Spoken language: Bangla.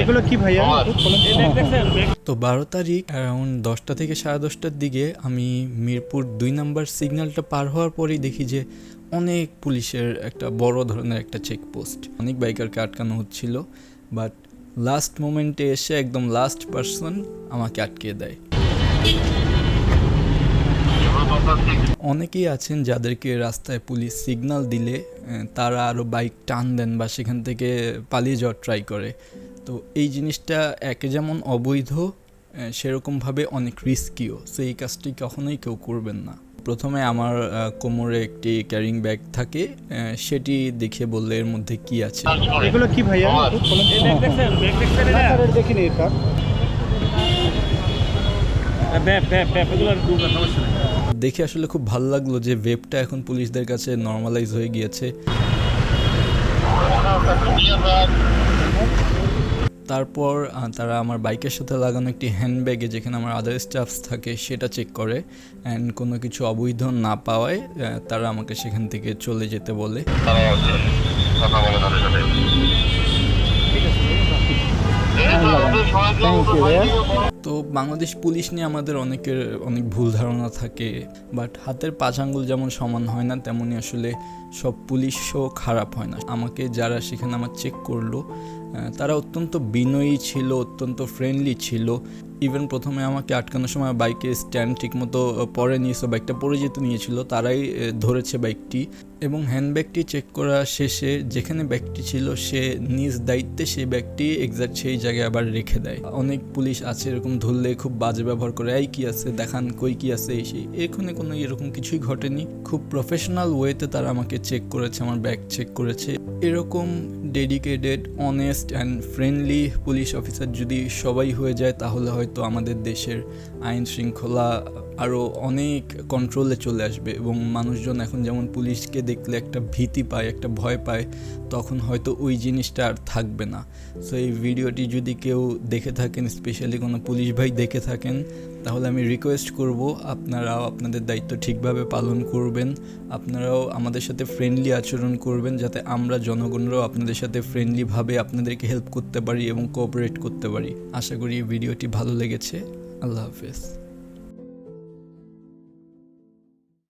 এগুলো কি ভাইয়া? তো 12 তারিখ অ্যারাউন্ড 10টা থেকে 10:30টার দিকে আমি মিরপুর 2 নাম্বার সিগন্যালটা পার হওয়ার পরেই দেখি যে অনেক পুলিশের একটা বড় ধরনের একটা চেকপোস্ট, অনেক বাইকারকে আটকানো হচ্ছিল। বাট লাস্ট মোমেন্টে এসে একদম লাস্ট পার্সন আমাকে আটকে দেয়। অনেকেই আছেন যাদেরকে রাস্তায় পুলিশ সিগন্যাল দিলে তারা আরও বাইক টান দেন বা সেখান থেকে পালিয়ে যাওয়ার ট্রাই করে। তো এই জিনিসটা একে যেমন অবৈধ, সেরকমভাবে অনেক রিস্কিও। সো এই কাজটি কখনোই কেউ করবেন না। প্রথমে আমার কোমরে একটি ক্যারিং ব্যাগ থাকে, সেটি দেখে বললে এর মধ্যে কি আছে। এগুলো কি ভাইয়া? দেখিনি এটা। দেখে আসলে খুব ভালো লাগলো যে ভেবটা এখন পুলিশদের কাছে নর্মালাইজ হয়ে গিয়েছে। তারপর তারা আমার বাইকের সাথে লাগানো একটি হ্যান্ডব্যাগে যেখানে আমার আদার স্টাফস থাকে সেটা চেক করে, অ্যান্ড কোনো কিছু অবৈধ না পাওয়ায় তারা আমাকে সেখান থেকে চলে যেতে বলে। তো বাংলাদেশ পুলিশ নিয়ে আমাদের অনেকের অনেক ভুল ধারণা থাকে, বাট হাতের 5 আঙ্গুল যেমন সমান হয় না, তেমনই আসলে সব পুলিশও খারাপ হয় না। আমাকে যারা সেখানে আমার চেক করলো তারা অত্যন্ত বিনয়ী ছিল, অত্যন্ত ফ্রেন্ডলি ছিল। ইভেন প্রথমে আমাকে আটকানোর সময় বাইকের স্ট্যান্ড ঠিকমতো পরেনি, সো বাইকটা পরে যেতে নিয়েছিল, তারাই ধরেছে বাইকটি। এবং হ্যান্ডব্যাগটি চেক করা শেষে যেখানে ব্যাগটি ছিল সে নিজ দায়িত্বে সেই ব্যাগটি এক্স্যাক্ট সেই জায়গায় আবার রেখে দেয়। অনেক পুলিশ আছে এরকম ধরলে খুব বাজে ব্যবহার করে, এই কি আছে দেখান, কই কি আছে, এই সেই। এখানে কোনো এরকম কিছুই ঘটেনি। খুব প্রফেশনাল ওয়েতে তারা আমাকে চেক করেছে, আমার ব্যাগ চেক করেছে। এরকম dedicated, honest and friendly police officer যদি সবাই হয়ে যায় তাহলে হয়তো আমাদের দেশের আইন শৃঙ্খলা আরও অনেক কন্ট্রোলে চলে আসবে। এবং মানুষজন এখন যেমন পুলিশকে দেখলে একটা ভীতি পায়, একটা ভয় পায়, তখন হয়তো ওই জিনিসটা আর থাকবে না। সো এই ভিডিওটি যদি কেউ দেখে থাকেন, স্পেশালি কোনো পুলিশ ভাই দেখে থাকেন, তাহলে আমি রিকোয়েস্ট করব আপনারাও আপনাদের দায়িত্ব ঠিকভাবে পালন করবেন। আপনারাও আমাদের সাথে ফ্রেন্ডলি আচরণ করবেন, যাতে আমরা জনগণরাও আপনাদের সাথে ফ্রেন্ডলিভাবে আপনাদেরকে হেল্প করতে পারি এবং কোঅপারেট করতে পারি। আশা করি এই ভিডিওটি ভালো লেগেছে। আল্লাহ হাফেজ।